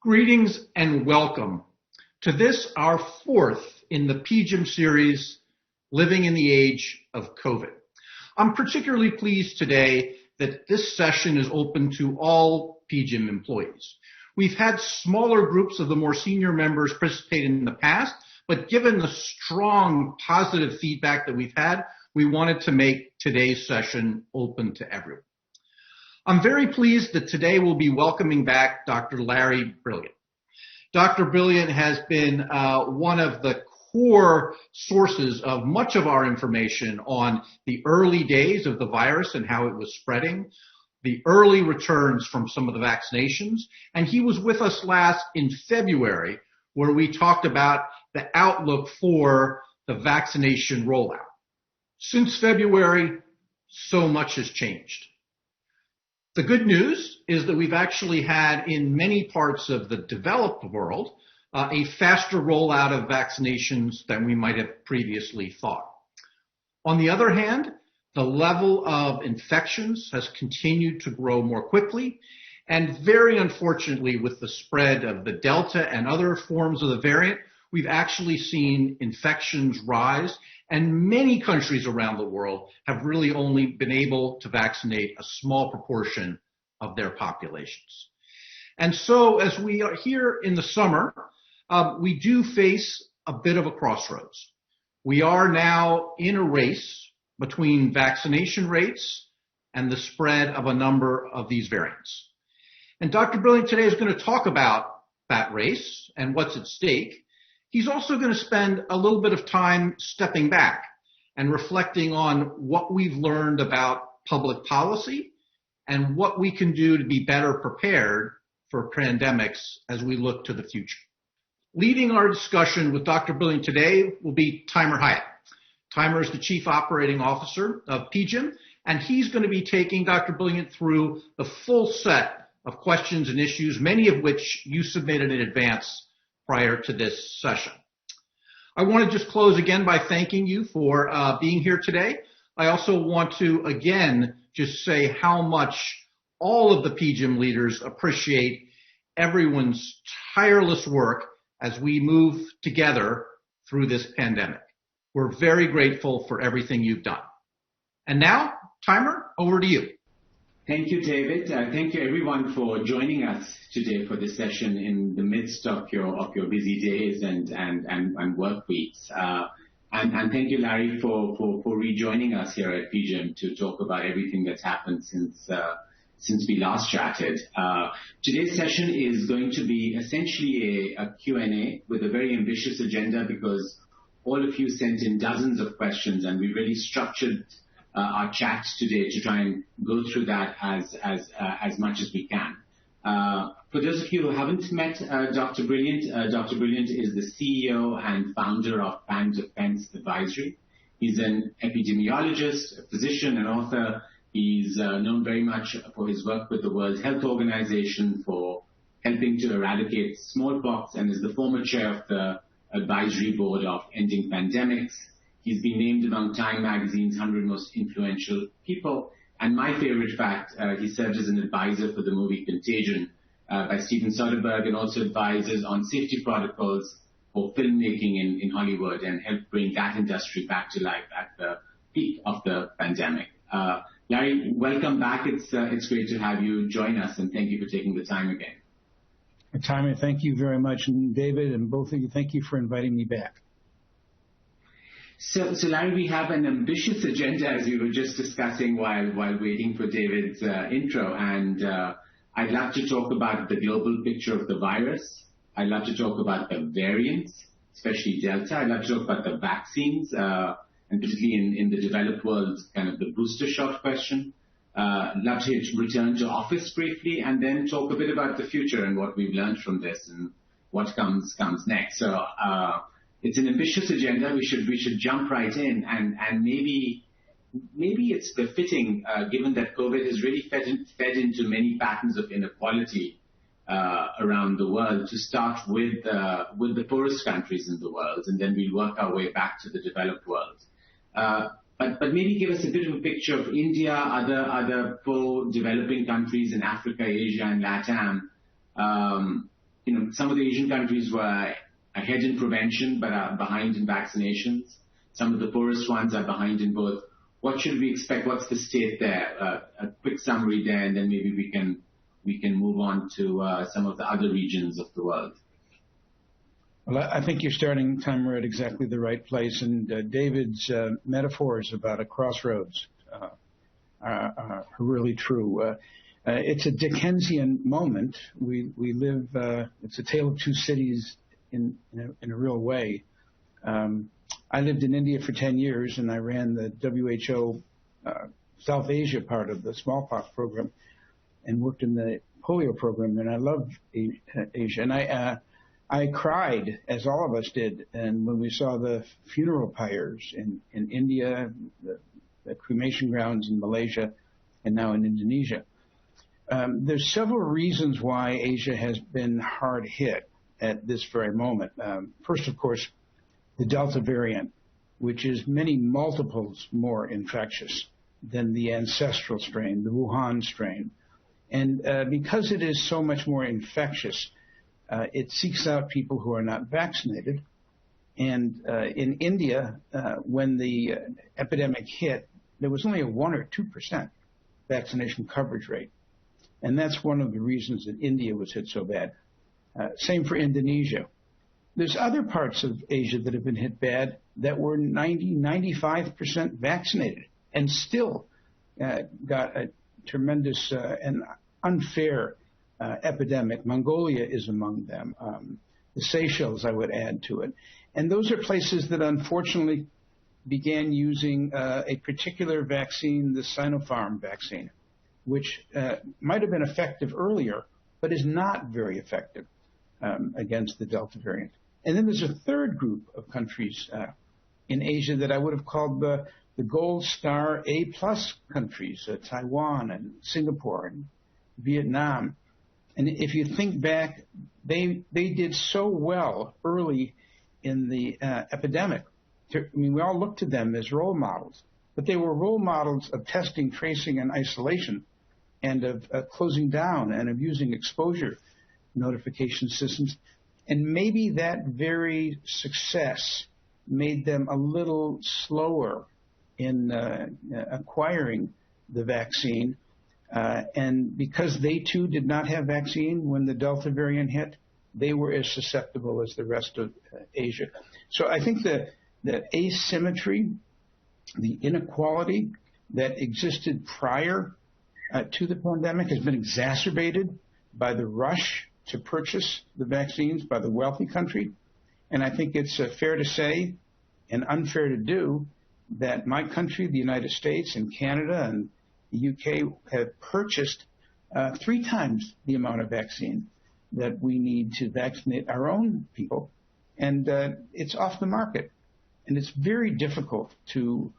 Greetings and welcome to this, our fourth in the PGIM series, Living in the Age of COVID. I'm particularly pleased today that this session is open to all PGIM employees. We've had smaller groups of the more senior members participate in the past, but given the strong positive feedback that we've had, we wanted to make today's session open to everyone. I'm very pleased that today we'll be welcoming back Dr. Larry Brilliant. Dr. Brilliant has been one of the core sources of much of our information on the early days of the virus and how it was spreading, the early returns from some of the vaccinations, and he was with us last in February where we talked about the outlook for the vaccination rollout. Since February, so much has changed. The good news is that we've actually had in many parts of the developed world a faster rollout of vaccinations than we might have previously thought. On the other hand, the level of infections has continued to grow more quickly, and very unfortunately with the spread of the Delta and other forms of the variant, we've actually seen infections rise, and many countries around the world have really only been able to vaccinate a small proportion of their populations. And so as we are here in the summer, we do face a bit of a crossroads. We are now in a race between vaccination rates and the spread of a number of these variants. And Dr. Brilliant today is going to talk about that race and what's at stake. He's also going to spend a little bit of time stepping back and reflecting on what we've learned about public policy and what we can do to be better prepared for pandemics as we look to the future. Leading our discussion with Dr. Brilliant today will be Taimur Hyat. Taimur is the Chief Operating Officer of PGIM, and he's going to be taking Dr. Brilliant through the full set of questions and issues, many of which you submitted in advance prior to this session. I want to just close again by thanking you for being here today. I also want to again just say how much all of the PGIM leaders appreciate everyone's tireless work as we move together through this pandemic. We're very grateful for everything you've done. And now, Taimur, over to you. Thank you, David. Thank you, everyone, for joining us today for this session in the midst of your busy days and work weeks. And thank you, Larry, for rejoining us here at PGIM to talk about everything that's happened since we last chatted. Today's session is going to be essentially a Q&A with a very ambitious agenda because all of you sent in dozens of questions, and we really structured our chat today to try and go through that as much as we can. For those of you who haven't met Dr. Brilliant is the CEO and founder of PAN Defense Advisory. He's an epidemiologist, a physician, an author. He's known very much for his work with the World Health Organization for helping to eradicate smallpox, and is the former chair of the advisory board of Ending Pandemics. He's been named among Time magazine's 100 most influential people. And my favorite fact, he served as an advisor for the movie Contagion by Steven Soderbergh, and also advises on safety protocols for filmmaking in Hollywood, and helped bring that industry back to life at the peak of the pandemic. Larry, welcome back. It's great to have you join us, and thank you for taking the time again. Taimur, thank you very much. And David and both of you, thank you for inviting me back. So Larry, we have an ambitious agenda, as we were just discussing while waiting for David's intro. And I'd love to talk about the global picture of the virus. I'd love to talk about the variants, especially Delta. I'd love to talk about the vaccines, and particularly in the developed world, kind of the booster shot question. I'd love to return to office briefly, and then talk a bit about the future and what we've learned from this and what comes next. So it's an ambitious agenda. We should jump right in, and maybe it's befitting, given that COVID has really fed into many patterns of inequality around the world, to start with the poorest countries in the world, and then we'll work our way back to the developed world. But maybe give us a bit of a picture of India, other poor developing countries in Africa, Asia, and LATAM. some of the Asian countries were ahead in prevention but are behind in vaccinations. Some of the poorest ones are behind in both. What should we expect? What's the state there? A quick summary there, and then maybe we can move on to some of the other regions of the world. Well, I think you're starting, Taimur, at exactly the right place. And David's metaphors about a crossroads are really true. It's a Dickensian moment. We live, it's a tale of two cities in a real way. I lived in India for 10 years, and I ran the WHO South Asia part of the smallpox program and worked in the polio program, and I loved Asia. And I cried, as all of us did, and when we saw the funeral pyres in India, the cremation grounds in Malaysia, and now in Indonesia. There's several reasons why Asia has been hard hit at this very moment. First, of course, the Delta variant, which is many multiples more infectious than the ancestral strain, the Wuhan strain. And because it is so much more infectious, it seeks out people who are not vaccinated. And in India, when the epidemic hit, there was only a 1 or 2% vaccination coverage rate. And that's one of the reasons that India was hit so bad. Same for Indonesia. There's other parts of Asia that have been hit bad that were 95% vaccinated and still got a tremendous and unfair epidemic. Mongolia is among them. The Seychelles, I would add to it. And those are places that unfortunately began using a particular vaccine, the Sinopharm vaccine, which might have been effective earlier, but is not very effective against the Delta variant. And then there's a third group of countries in Asia that I would have called the gold star A-plus countries, Taiwan and Singapore and Vietnam. And if you think back, they did so well early in the epidemic. I mean, we all look to them as role models, but they were role models of testing, tracing, and isolation, and of closing down and of using exposure notification systems. And maybe that very success made them a little slower in acquiring the vaccine. And because they too did not have vaccine when the Delta variant hit, they were as susceptible as the rest of Asia. So I think the asymmetry, the inequality that existed prior to the pandemic has been exacerbated by the rush to purchase the vaccines by the wealthy country. And I think it's fair to say and unfair to do that my country, the United States and Canada and the UK, have purchased 3 times the amount of vaccine that we need to vaccinate our own people. And it's off the market. And it's very difficult to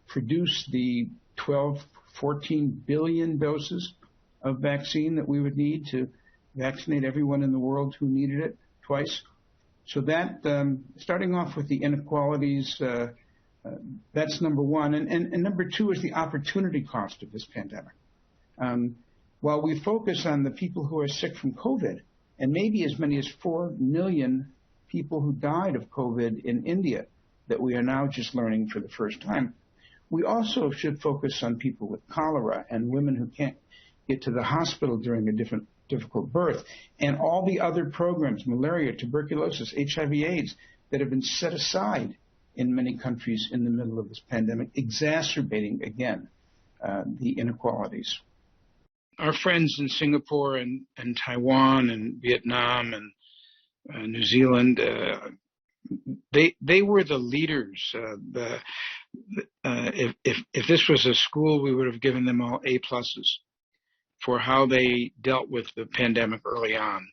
produce the 12, 14 billion doses of vaccine that we would need to vaccinate everyone in the world who needed it twice. So that, starting off with the inequalities, that's number one. And number two is the opportunity cost of this pandemic. While we focus on the people who are sick from COVID, and maybe as many as 4 million people who died of COVID in India that we are now just learning for the first time, we also should focus on people with cholera and women who can't get to the hospital during a difficult birth, and all the other programs, malaria, tuberculosis, HIV/AIDS, that have been set aside in many countries in the middle of this pandemic, exacerbating again the inequalities. Our friends in Singapore and Taiwan and Vietnam and New Zealand, they were the leaders. If this was a school, we would have given them all A-pluses for how they dealt with the pandemic early on.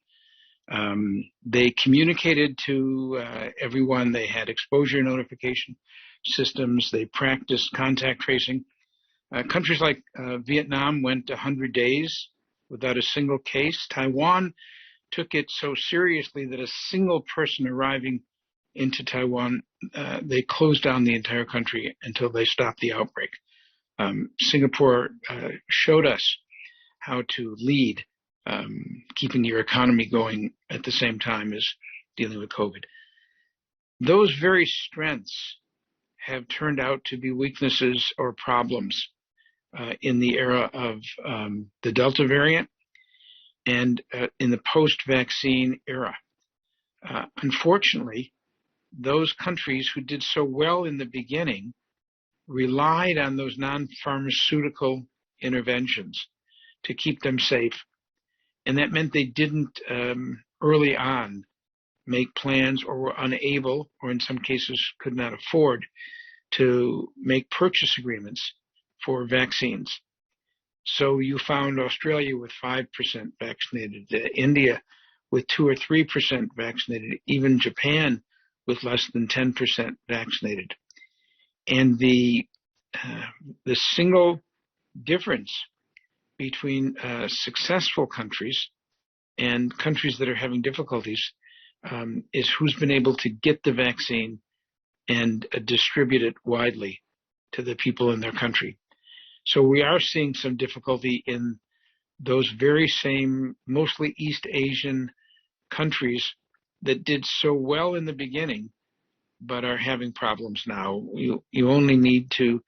They communicated to everyone. They had exposure notification systems. They practiced contact tracing. Countries like Vietnam went 100 days without a single case. Taiwan took it so seriously that a single person arriving into Taiwan, they closed down the entire country until they stopped the outbreak. Singapore showed us how to lead keeping your economy going at the same time as dealing with COVID. Those very strengths have turned out to be weaknesses or problems in the era of the Delta variant and in the post-vaccine era. Unfortunately, those countries who did so well in the beginning relied on those non-pharmaceutical interventions to keep them safe. And that meant they didn't early on make plans or were unable, or in some cases could not afford, to make purchase agreements for vaccines. So you found Australia with 5% vaccinated, India with 2 or 3% vaccinated, even Japan with less than 10% vaccinated. And the single difference between successful countries and countries that are having difficulties is who's been able to get the vaccine and distribute it widely to the people in their country. So we are seeing some difficulty in those very same, mostly East Asian countries that did so well in the beginning, but are having problems now. You only need to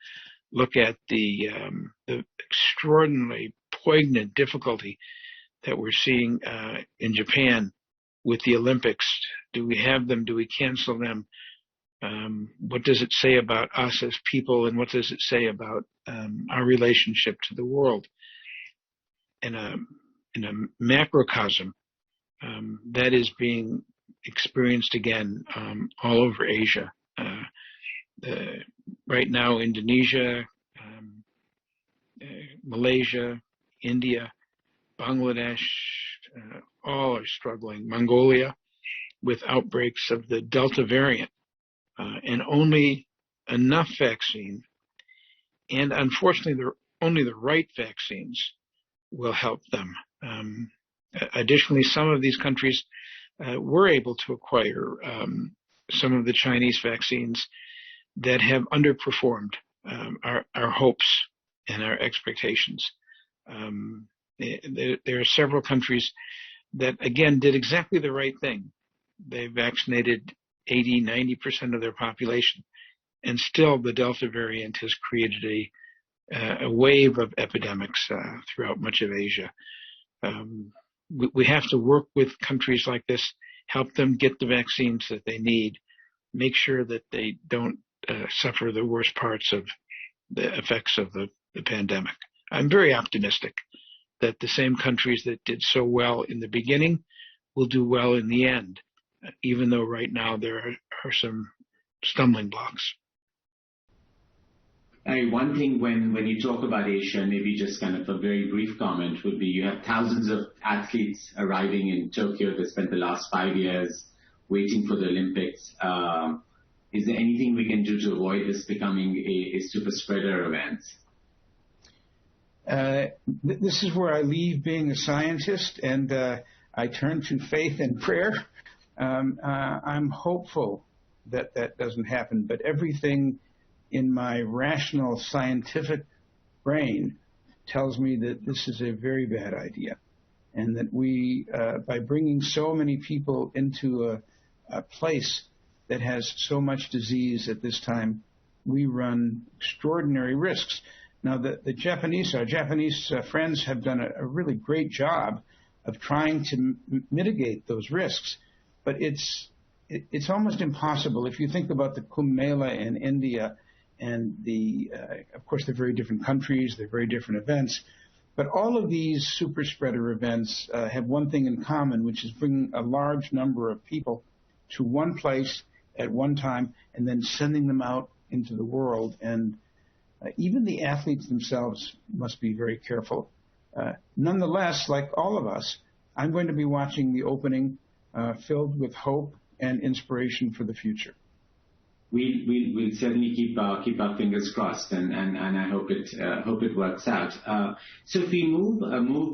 look at the extraordinarily poignant difficulty that we're seeing in Japan with the Olympics. Do we have them? Do we cancel them? What does it say about us as people, and what does it say about our relationship to the world? In a macrocosm, that is being experienced again all over Asia. Right now, Indonesia, Malaysia, India, Bangladesh, all are struggling. Mongolia with outbreaks of the Delta variant, and only enough vaccine, and unfortunately, only the right vaccines will help them. Additionally, some of these countries were able to acquire some of the Chinese vaccines that have underperformed our hopes and our expectations. There are several countries that, again, did exactly the right thing. They vaccinated 80, 90% of their population, and still the Delta variant has created a wave of epidemics throughout much of Asia. We have to work with countries like this, help them get the vaccines that they need, make sure that they don't suffer the worst parts of the effects of the pandemic. I'm very optimistic that the same countries that did so well in the beginning will do well in the end, even though right now there are some stumbling blocks. One thing when you talk about Asia, maybe just kind of a very brief comment would be you have thousands of athletes arriving in Tokyo that spent the last 5 years waiting for the Olympics. Is there anything we can do to avoid this becoming a super spreader event? This is where I leave being a scientist and I turn to faith and prayer. I'm hopeful that that doesn't happen, but everything in my rational scientific brain tells me that this is a very bad idea, and that we, by bringing so many people into a place that has so much disease at this time, we run extraordinary risks. Now, our Japanese friends have done a really great job of trying to mitigate those risks, but it's almost impossible. If you think about the Kumbh Mela in India, and of course, they're very different countries, they're very different events, but all of these super spreader events have one thing in common, which is bringing a large number of people to one place at one time and then sending them out into the world. And even the athletes themselves must be very careful. Nonetheless, like all of us, I'm going to be watching the opening filled with hope and inspiration for the future. We'll certainly keep our fingers crossed, and I hope it works out. So if we move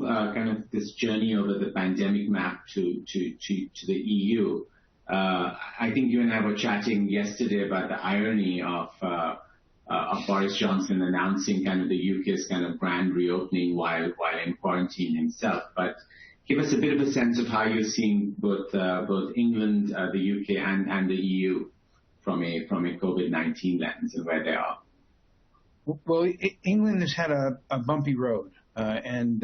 kind of this journey over the pandemic map to the EU, I think you and I were chatting yesterday about the irony of Boris Johnson announcing kind of the UK's kind of grand reopening while in quarantine himself, but give us a bit of a sense of how you're seeing both England, the UK, and the EU from a COVID-19 lens and where they are. Well, England has had a bumpy road, and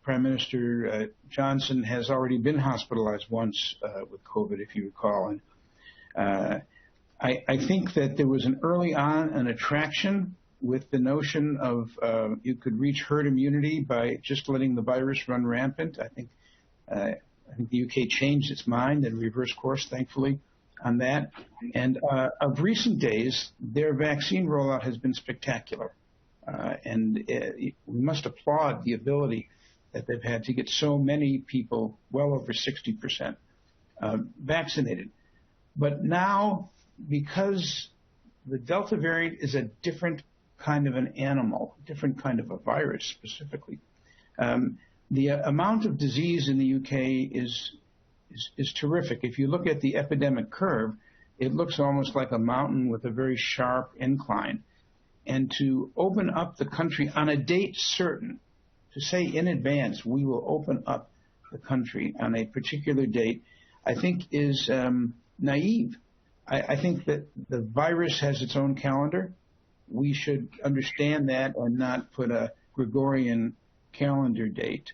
Prime Minister Johnson has already been hospitalized once with COVID, if you recall. And I think that there was early on an attraction with the notion of you could reach herd immunity by just letting the virus run rampant. I think the UK changed its mind and reversed course, thankfully, on that. And of recent days, their vaccine rollout has been spectacular. And we must applaud the ability that they've had to get so many people, well over 60%, vaccinated. But now, because the Delta variant is a different kind of an animal, different kind of a virus specifically, the amount of disease in the UK is terrific. If you look at the epidemic curve, it looks almost like a mountain with a very sharp incline. And to open up the country on a date certain, to say in advance we will open up the country on a particular date, I think is naive. I think that the virus has its own calendar. We should understand that and not put a Gregorian calendar date.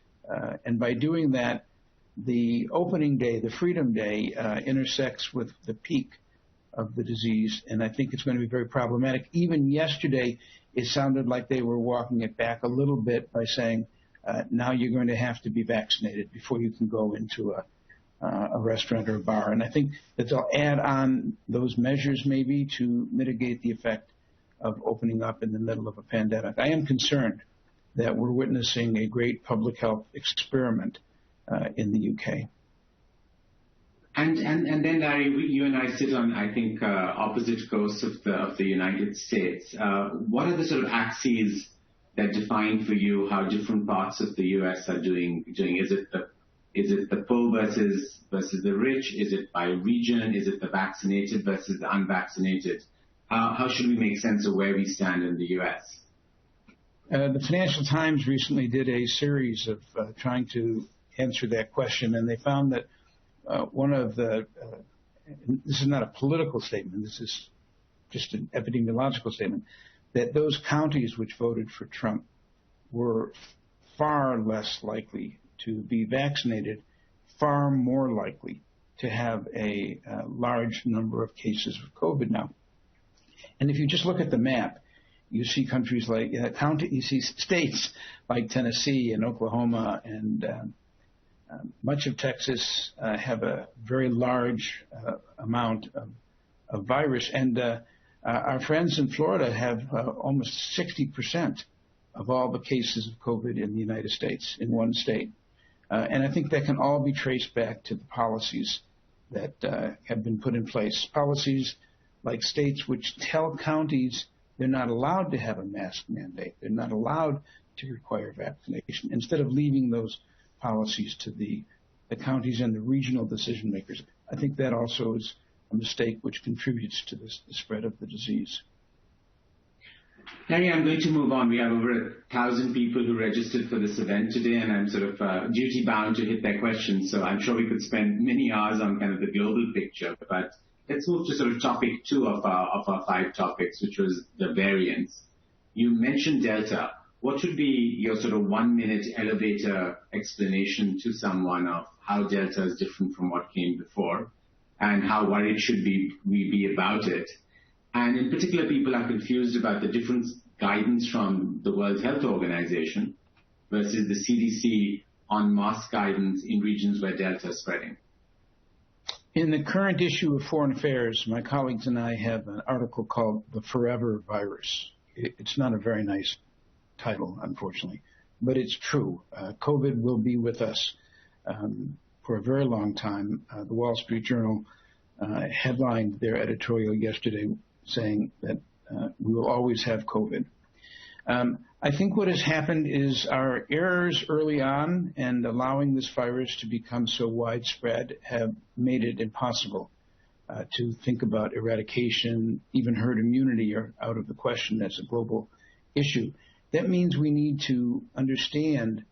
And by doing that, the opening day, the Freedom Day, intersects with the peak of the disease, and I think it's going to be very problematic. Even yesterday, it sounded like they were walking it back a little bit by saying, now you're going to have to be vaccinated before you can go into a restaurant or a bar. And I think that they'll add on those measures maybe to mitigate the effect of opening up in the middle of a pandemic. I am concerned that we're witnessing a great public health experiment in the UK. And then, Larry, you and I sit on, I think, opposite coasts of the United States. What are the sort of axes that define for you how different parts of the U.S. are doing? Is it the poor versus the rich? Is it by region? Is it the vaccinated versus the unvaccinated? How should we make sense of where we stand in the U.S.? The Financial Times recently did a series of trying to answer that question, and they found that one of the this is not a political statement, this is just an epidemiological statement, that those counties which voted for Trump were far less likely to be vaccinated, far more likely to have a large number of cases of COVID now. And if you just look at the map, you see countries like you see states like Tennessee and Oklahoma and much of Texas have a very large amount of virus. And our friends in Florida have almost 60% of all the cases of COVID in the United States in one state. And I think that can all be traced back to the policies that have been put in place. Policies like states which tell counties they're not allowed to have a mask mandate. They're not allowed to require vaccination. Instead of leaving those policies to the counties and the regional decision makers, I think that also is a mistake which contributes to the spread of the disease. Larry, I'm going to move on. We have over 1,000 people who registered for this event today, and I'm sort of duty-bound to hit their questions, so I'm sure we could spend many hours on kind of the global picture. But let's move to sort of topic 2 of our 5 topics, which was the variance. You mentioned Delta. What would be your sort of 1-minute elevator explanation to someone of how Delta is different from what came before and how worried should we be about it? And in particular, people are confused about the different guidance from the World Health Organization versus the CDC on mask guidance in regions where Delta is spreading. In the current issue of Foreign Affairs, my colleagues and I have an article called The Forever Virus. It's not a very nice title, unfortunately, but it's true. COVID will be with us for a very long time. The Wall Street Journal headlined their editorial yesterday saying that we will always have COVID. I think what has happened is our errors early on and allowing this virus to become so widespread have made it impossible to think about eradication. Even herd immunity are out of the question as a global issue. That means we need to understand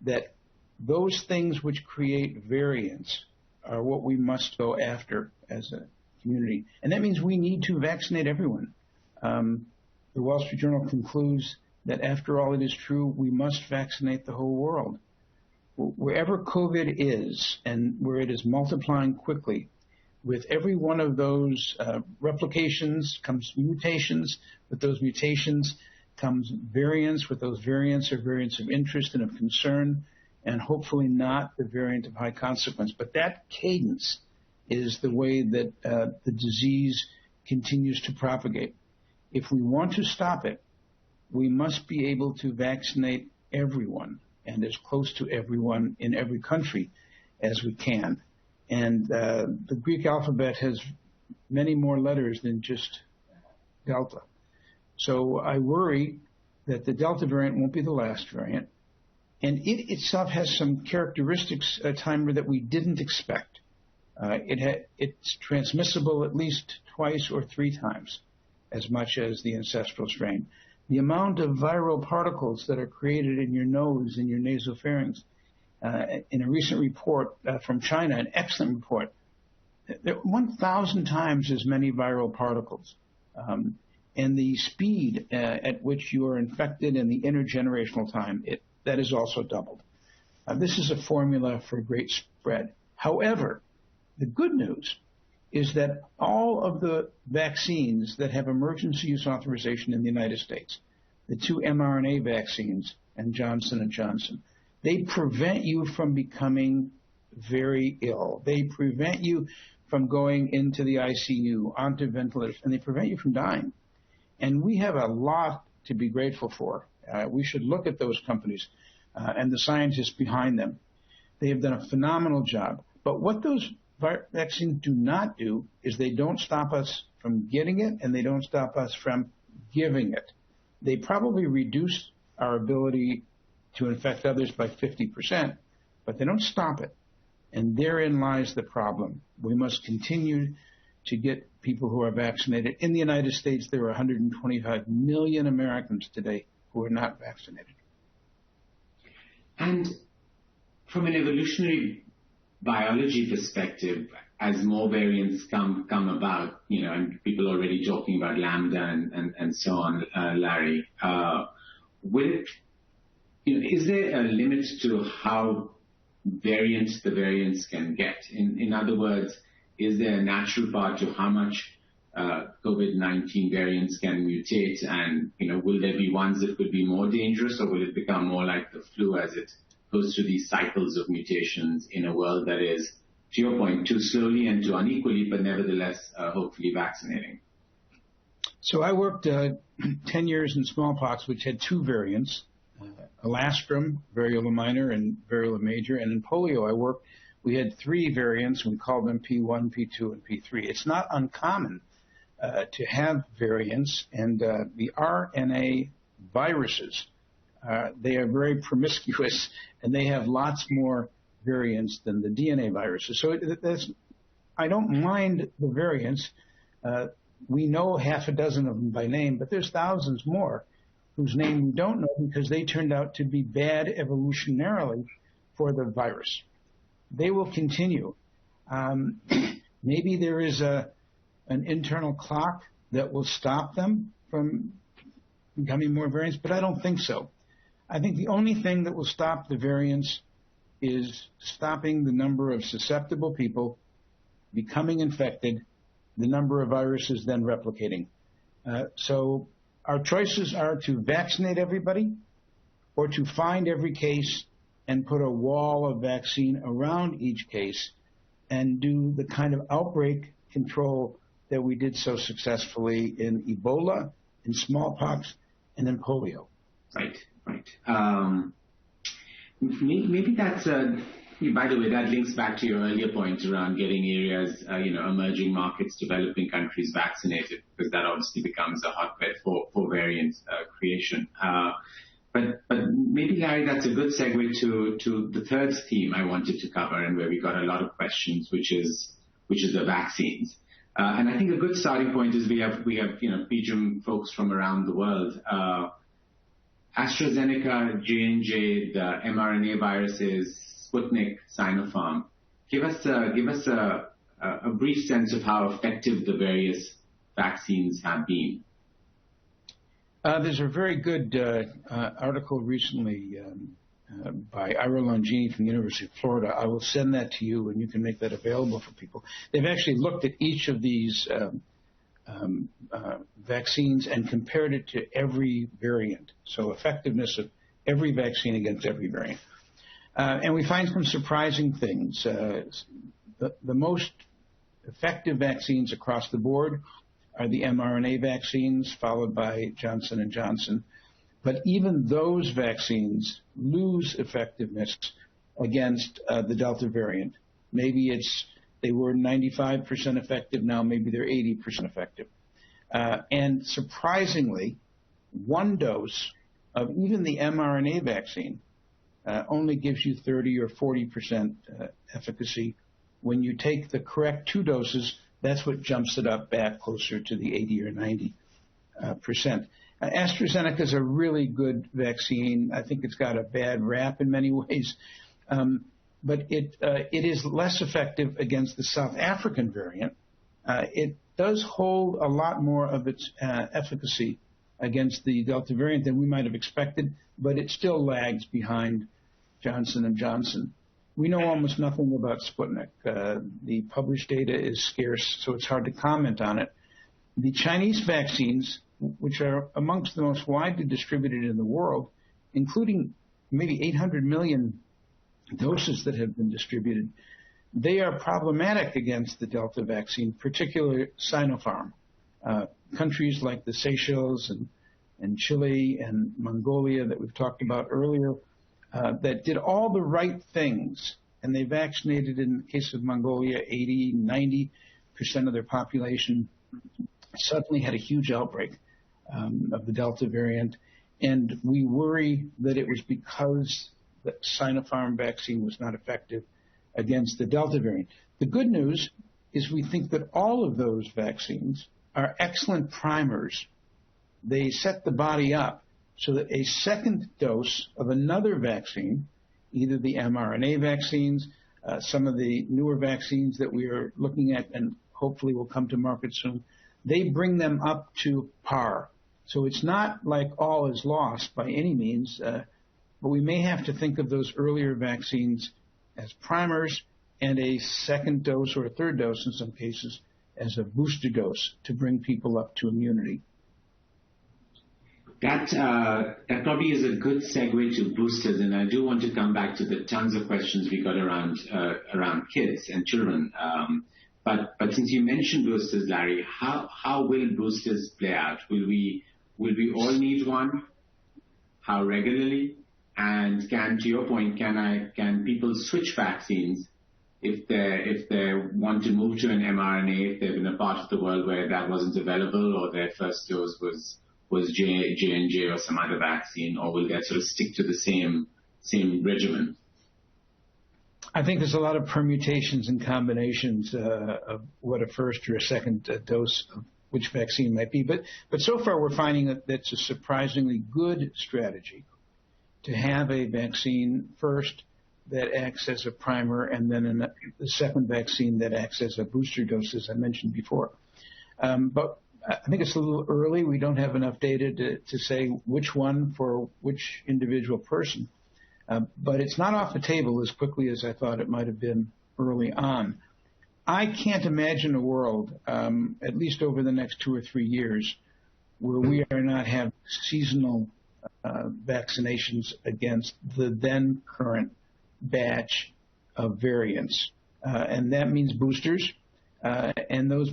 that those things which create variance are what we must go after as a community. And that means we need to vaccinate everyone. The Wall Street Journal concludes that after all it is true, we must vaccinate the whole world. Wherever COVID is and where it is multiplying quickly, with every one of those replications comes mutations. With those mutations comes variants. With those variants are variants of interest and of concern, and hopefully not the variant of high consequence. But that cadence is the way that the disease continues to propagate. If we want to stop it, we must be able to vaccinate everyone and as close to everyone in every country as we can. And the Greek alphabet has many more letters than just Delta. So I worry that the Delta variant won't be the last variant. And it itself has some characteristics, Taimur, that we didn't expect. It's transmissible at least twice or three times as much as the ancestral strain. The amount of viral particles that are created in your nose and your nasopharynx, in a recent report from China, an excellent report, there are 1,000 times as many viral particles. And the speed at which you are infected and the intergenerational time, that is also doubled. This is a formula for great spread. However, the good news is that all of the vaccines that have emergency use authorization in the United States, the 2 mRNA vaccines and Johnson & Johnson, they prevent you from becoming very ill. They prevent you from going into the ICU, onto ventilators, and they prevent you from dying. And we have a lot to be grateful for. We should look at those companies and the scientists behind them. They have done a phenomenal job. But what those vaccines do not do is they don't stop us from getting it, and they don't stop us from giving it. They probably reduce our ability to infect others by 50%, but they don't stop it. And therein lies the problem. We must continue to get people who are vaccinated. In the United States, there are 125 million Americans today who are not vaccinated. And from an evolutionary biology perspective, as more variants come about, and people are already talking about lambda and so on, Larry, is there a limit to how variant the variants can get? In other words, is there a natural part to how much COVID-19 variants can mutate, and will there be ones that could be more dangerous, or will it become more like the flu as it goes through these cycles of mutations in a world that is, to your point, too slowly and too unequally, but nevertheless hopefully vaccinating? So I worked 10 years in smallpox, which had 2 variants, elastrum, variola minor, and variola major. And in polio, we had 3 variants. We called them P1, P2, and P3. It's not uncommon to have variants, and the RNA viruses, they are very promiscuous, and they have lots more variants than the DNA viruses. So I don't mind the variants. We know half a dozen of them by name, but there's thousands more whose name we don't know because they turned out to be bad evolutionarily for the virus. They will continue. Maybe there is an internal clock that will stop them from becoming more variants, but I don't think so. I think the only thing that will stop the variants is stopping the number of susceptible people becoming infected, the number of viruses then replicating. So our choices are to vaccinate everybody or to find every case and put a wall of vaccine around each case and do the kind of outbreak control that we did so successfully in Ebola, in smallpox, and in polio. Right. Maybe that's by the way, that links back to your earlier point around getting areas, emerging markets, developing countries vaccinated, because that obviously becomes a hotbed for variant creation. But maybe, Larry, that's a good segue to the third theme I wanted to cover, and where we got a lot of questions, which is the vaccines. And I think a good starting point is we have PGIM folks from around the world. AstraZeneca, J&J, the mRNA viruses, Sputnik, Sinopharm. Give us a brief sense of how effective the various vaccines have been. There's a very good article recently by Ira Longini from the University of Florida. I will send that to you, and you can make that available for people. They've actually looked at each of these vaccines and compared it to every variant, so effectiveness of every vaccine against every variant. And we find some surprising things. The most effective vaccines across the board are the mRNA vaccines, followed by Johnson & Johnson. But even those vaccines lose effectiveness against the Delta variant. Maybe they were 95% effective, now maybe they're 80% effective. And surprisingly, one dose of even the mRNA vaccine only gives you 30 or 40% efficacy. When you take the correct 2 doses, that's what jumps it up back closer to the 80 or 90%. AstraZeneca is a really good vaccine. I think it's got a bad rap in many ways, but it is less effective against the South African variant. It does hold a lot more of its efficacy against the Delta variant than we might have expected, but it still lags behind Johnson & Johnson. We know almost nothing about Sputnik. The published data is scarce, so it's hard to comment on it. The Chinese vaccines, which are amongst the most widely distributed in the world, including maybe 800 million doses that have been distributed, they are problematic against the Delta vaccine, particularly Sinopharm. Countries like the Seychelles and Chile and Mongolia that we've talked about earlier, that did all the right things, and they vaccinated, in the case of Mongolia, 80, 90% of their population, suddenly had a huge outbreak of the Delta variant. And we worry that it was because the Sinopharm vaccine was not effective against the Delta variant. The good news is we think that all of those vaccines are excellent primers. They set the body up so that a second dose of another vaccine, either the mRNA vaccines, some of the newer vaccines that we are looking at and hopefully will come to market soon, they bring them up to par. So it's not like all is lost by any means, but we may have to think of those earlier vaccines as primers and a second dose or a third dose in some cases as a booster dose to bring people up to immunity. That probably is a good segue to boosters, and I do want to come back to the tons of questions we got around kids and children. But since you mentioned boosters, Larry, how will boosters play out? Will we all need one? How regularly? And to your point, can people switch vaccines if they want to move to an mRNA, if they're in a part of the world where that wasn't available, or their first dose was J&J or some other vaccine, or will they sort of stick to the same regimen? I think there's a lot of permutations and combinations of what a first or a second dose of which vaccine might be. But so far we're finding that that's a surprisingly good strategy to have a vaccine first that acts as a primer and then the second vaccine that acts as a booster dose, as I mentioned before. But I think it's a little early. We don't have enough data to say which one for which individual person. But it's not off the table as quickly as I thought it might have been early on. I can't imagine a world, at least over the next 2 or 3 years, where we are not having seasonal vaccinations against the then current batch of variants. And that means boosters. And those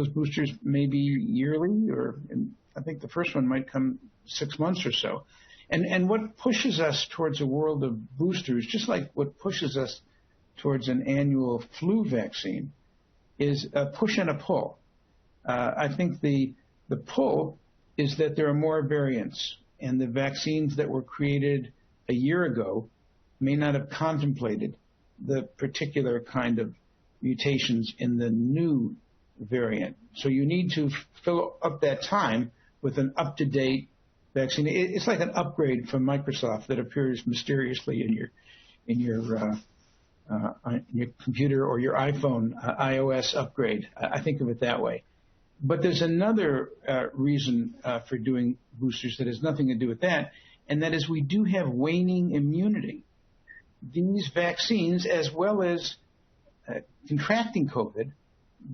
boosters may be yearly, or I think the first one might come 6 months or so. And what pushes us towards a world of boosters, just like what pushes us towards an annual flu vaccine, is a push and a pull. I think the pull is that there are more variants, and the vaccines that were created a year ago may not have contemplated the particular kind of mutations in the new variant. So you need to fill up that time with an up-to-date vaccine. It's like an upgrade from Microsoft that appears mysteriously in your computer or your iPhone iOS upgrade. I think of it that way. But there's another reason for doing boosters that has nothing to do with that, and that is we do have waning immunity. These vaccines, as well as contracting COVID,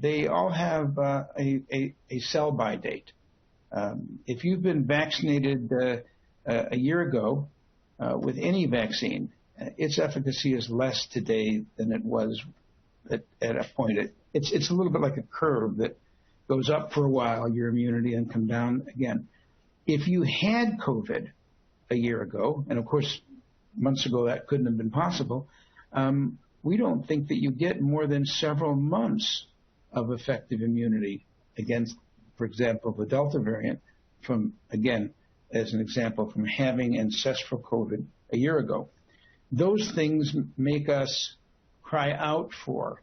they all have a sell-by date. If you've been vaccinated a year ago with any vaccine, its efficacy is less today than it was at a point. It's a little bit like a curve that goes up for a while, your immunity, and come down again. If you had COVID a year ago, and of course, months ago that couldn't have been possible, we don't think that you get more than several months of effective immunity against, for example, the Delta variant from, again, as an example, from having ancestral COVID a year ago. Those things make us cry out for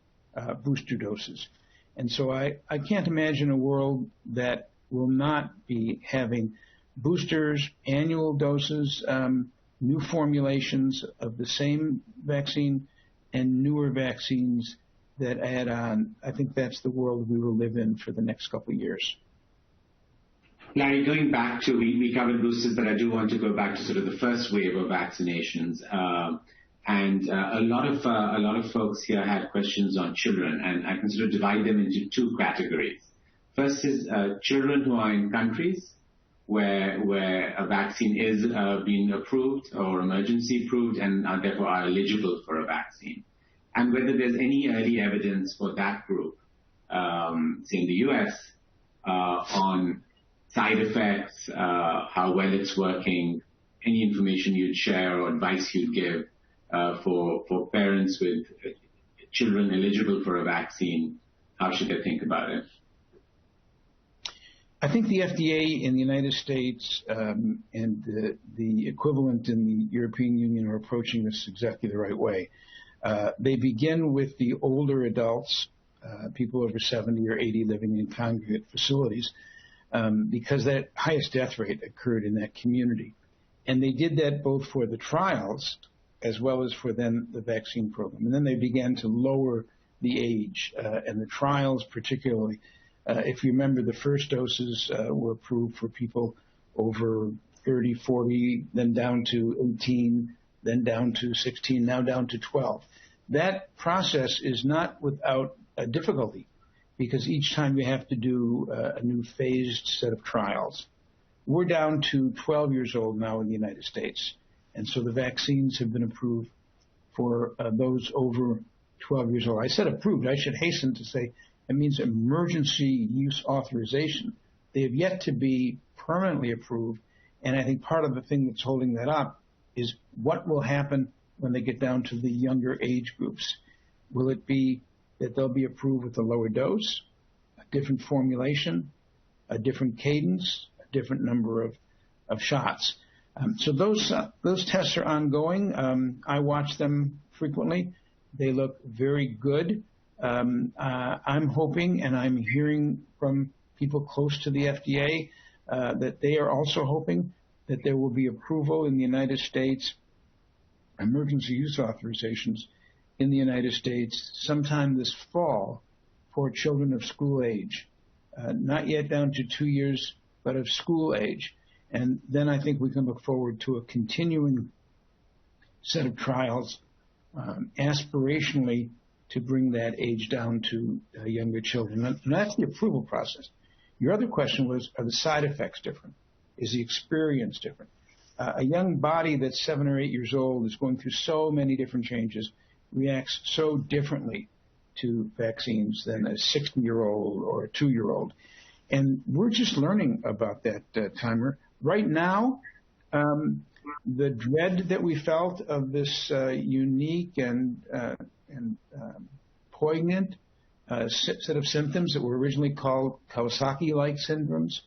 booster doses. And so I can't imagine a world that will not be having boosters, annual doses, new formulations of the same vaccine, and newer vaccines that add on. I think that's the world we will live in for the next couple of years. Larry, going back to, we covered boosters, but I do want to go back to sort of the first wave of vaccinations. A lot of folks here had questions on children, and I can sort of divide them into two categories. First is children who are in countries where a vaccine is being approved or emergency approved and therefore are eligible for a vaccine. And whether there's any early evidence for that group, say in the U.S., on side effects, how well it's working, any information you'd share or advice you'd give for parents with children eligible for a vaccine, how should they think about it? I think the FDA in the United States and the equivalent in the European Union are approaching this exactly the right way. They begin with the older adults, people over 70 or 80 living in congregate facilities, because that highest death rate occurred in that community. And they did that both for the trials as well as for then the vaccine program. And then they began to lower the age, and the trials particularly. If you remember, the first doses were approved for people over 30, 40, then down to 18, then down to 16, now down to 12. That process is not without difficulty, because each time you have to do a new phased set of trials. We're down to 12 years old now in the United States, and so the vaccines have been approved for those over 12 years old. I said approved. I should hasten to say it means emergency use authorization. They have yet to be permanently approved, and I think part of the thing that's holding that up is what will happen when they get down to the younger age groups. Will it be that they'll be approved with a lower dose, a different formulation, a different cadence, a different number of shots? So those tests are ongoing. I watch them frequently. They look very good. I'm hoping, and I'm hearing from people close to the FDA, that they are also hoping that there will be approval in the United States, emergency use authorizations in the United States sometime this fall for children of school age, not yet down to 2 years, but of school age. And then I think we can look forward to a continuing set of trials, aspirationally, to bring that age down to younger children. And that's the approval process. Your other question was, are the side effects different? Is the experience different? A young body that's 7 or 8 years old is going through so many different changes, reacts so differently to vaccines than a 60-year-old or a 2-year-old. And we're just learning about that, Taimur. Right now, the dread that we felt of this unique and poignant set of symptoms that were originally called Kawasaki-like syndromes,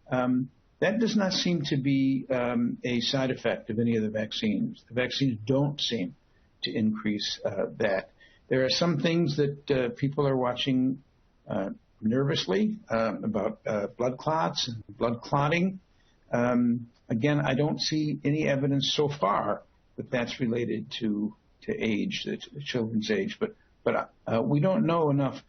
that does not seem to be a side effect of any of the vaccines. The vaccines don't seem to increase that. There are some things that people are watching nervously about blood clots and blood clotting. Again, I don't see any evidence so far that that's related to age, the children's age, but we don't know enough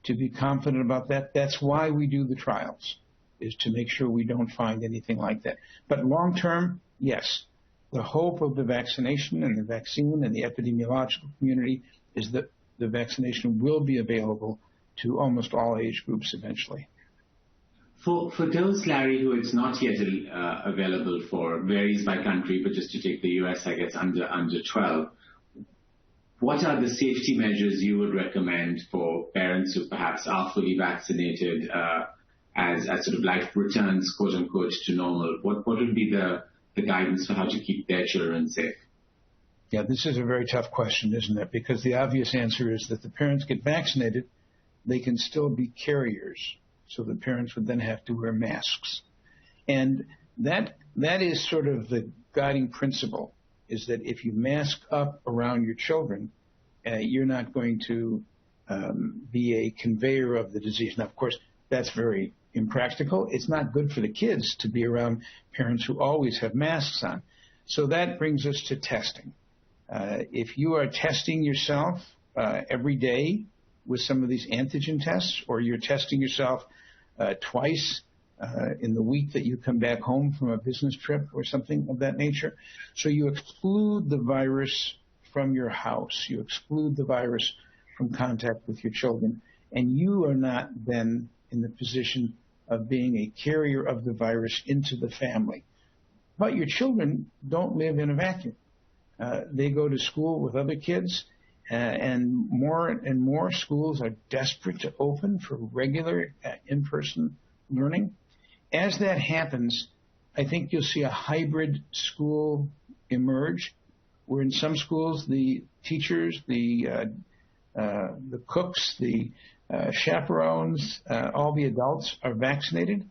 to be confident about that. That's why we do the trials, is to make sure we don't find anything like that. But long term, yes, the hope of the vaccination and the vaccine and the epidemiological community is that the vaccination will be available to almost all age groups eventually. For those, Larry, who it's not yet available for, varies by country, but just to take the US, I guess, under 12, what are the safety measures you would recommend for parents who perhaps are fully vaccinated as sort of life returns, quote unquote, to normal? What would be the guidance for how to keep their children safe? Yeah, this is a very tough question, isn't it? Because the obvious answer is that the parents get vaccinated, they can still be carriers. So the parents would then have to wear masks. And that is sort of the guiding principle, is that if you mask up around your children, you're not going to be a conveyor of the disease. Now, of course, that's very impractical. It's not good for the kids to be around parents who always have masks on. So that brings us to testing. If you are testing yourself every day with some of these antigen tests, or you're testing yourself twice in the week that you come back home from a business trip or something of that nature. So you exclude the virus from your house. You exclude the virus from contact with your children. And you are not then in the position of being a carrier of the virus into the family. But your children don't live in a vacuum. They go to school with other kids, and more schools are desperate to open for regular in-person learning. As that happens, I think you'll see a hybrid school emerge, where in some schools the teachers, the cooks, the chaperones, all the adults are vaccinated.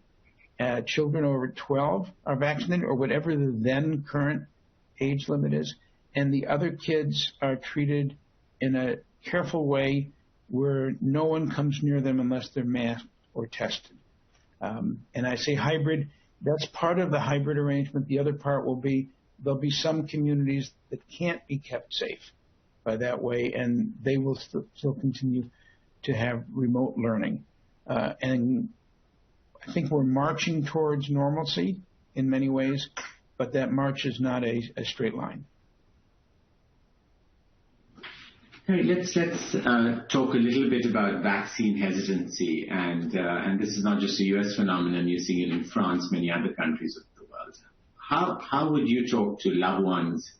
Children over 12 are vaccinated, or whatever the then current age limit is, and the other kids are treated in a careful way where no one comes near them unless they're masked or tested. And I say hybrid, that's part of the hybrid arrangement. The other part will be there'll be some communities that can't be kept safe by that way, and they will still continue to have remote learning. And I think we're marching towards normalcy in many ways, but that march is not a straight line. All right, let's talk a little bit about vaccine hesitancy, and this is not just a U.S. phenomenon. You're seeing it in France, many other countries of the world. How would you talk to loved ones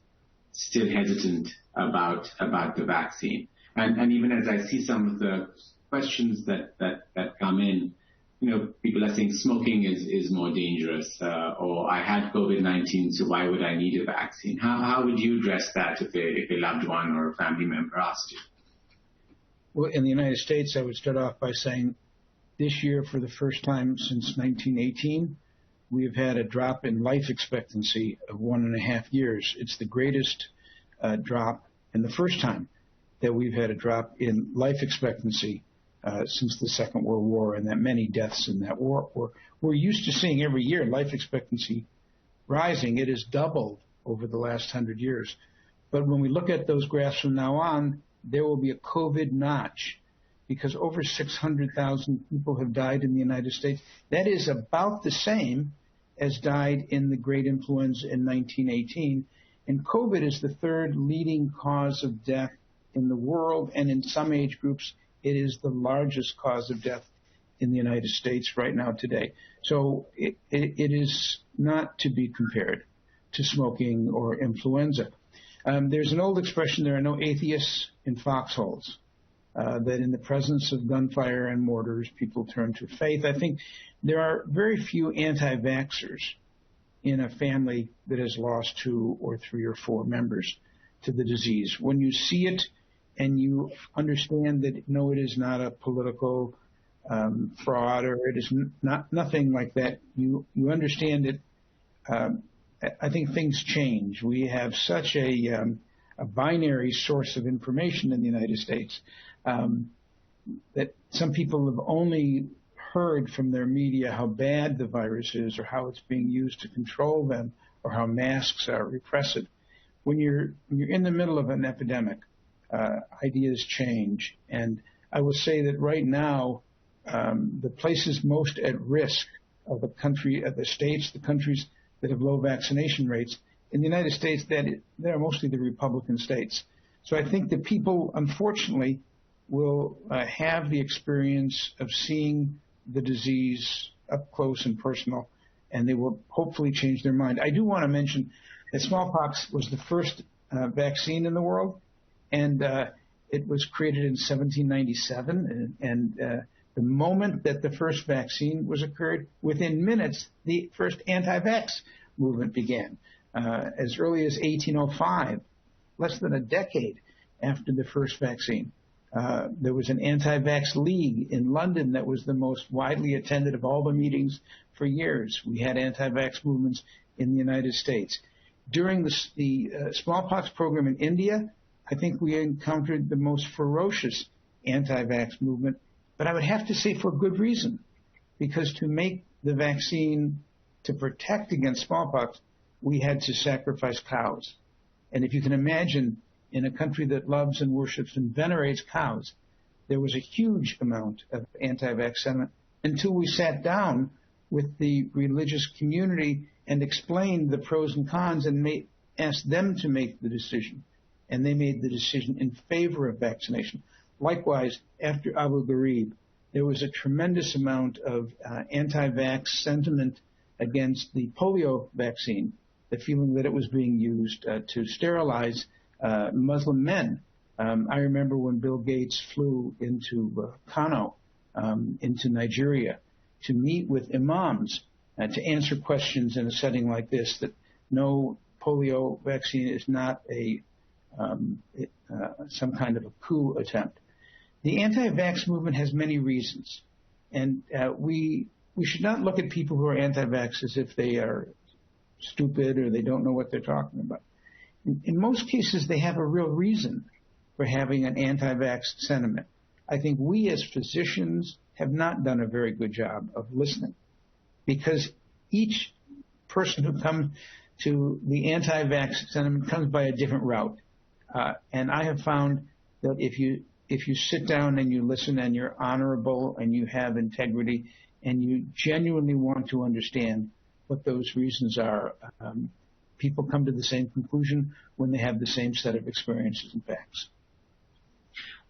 still hesitant about the vaccine? And even as I see some of the questions that come in, people are saying smoking is more dangerous, or I had COVID-19, so why would I need a vaccine? How would you address that if a loved one or a family member asked you? Well, in the United States, I would start off by saying this year, for the first time since 1918, we have had a drop in life expectancy of 1.5 years. It's the greatest drop, and the first time that we've had a drop in life expectancy since the Second World War, and that many deaths in that war. We're used to seeing every year life expectancy rising. It has doubled over the last 100 years. But when we look at those graphs from now on, there will be a COVID notch, because over 600,000 people have died in the United States. That is about the same as died in the Great Influenza in 1918. And COVID is the third leading cause of death in the world, and in some age groups, it is the largest cause of death in the United States right now today. So it is not to be compared to smoking or influenza. There's an old expression, there are no atheists in foxholes, that in the presence of gunfire and mortars, people turn to faith. I think there are very few anti-vaxxers in a family that has lost 2 or 3 or 4 members to the disease. When you see it, and you understand that, no, it is not a political fraud, or it is nothing like that. You understand it. I think things change. We have such a binary source of information in the United States that some people have only heard from their media how bad the virus is or how it's being used to control them or how masks are repressive. When you're in the middle of an epidemic, ideas change. And I will say that right now, the places most at risk of the country, the states, the countries that have low vaccination rates, in the United States, they're mostly the Republican states. So I think that people, unfortunately, will have the experience of seeing the disease up close and personal, and they will hopefully change their mind. I do want to mention that smallpox was the first vaccine in the world, and it was created in 1797, and the moment that the first vaccine was occurred, within minutes, the first anti-vax movement began. As early as 1805, less than a decade after the first vaccine. There was an anti-vax league in London that was the most widely attended of all the meetings for years. We had anti-vax movements in the United States. During the smallpox program in India, I think we encountered the most ferocious anti-vax movement, but I would have to say for good reason, because to make the vaccine to protect against smallpox, we had to sacrifice cows. And if you can imagine, in a country that loves and worships and venerates cows, there was a huge amount of anti-vax sentiment until we sat down with the religious community and explained the pros and cons and asked them to make the decision. And they made the decision in favor of vaccination. Likewise, after Abu Ghraib, there was a tremendous amount of anti-vax sentiment against the polio vaccine, the feeling that it was being used to sterilize Muslim men. I remember when Bill Gates flew into Kano, into Nigeria, to meet with imams to answer questions in a setting like this, that no, polio vaccine is not some kind of a coup attempt. The anti-vax movement has many reasons, and we should not look at people who are anti-vax as if they are stupid or they don't know what they're talking about. In most cases, they have a real reason for having an anti-vax sentiment. I think we as physicians have not done a very good job of listening, because each person who comes to the anti-vax sentiment comes by a different route. And I have found that if you sit down and you listen and you're honorable and you have integrity and you genuinely want to understand what those reasons are, people come to the same conclusion when they have the same set of experiences and facts.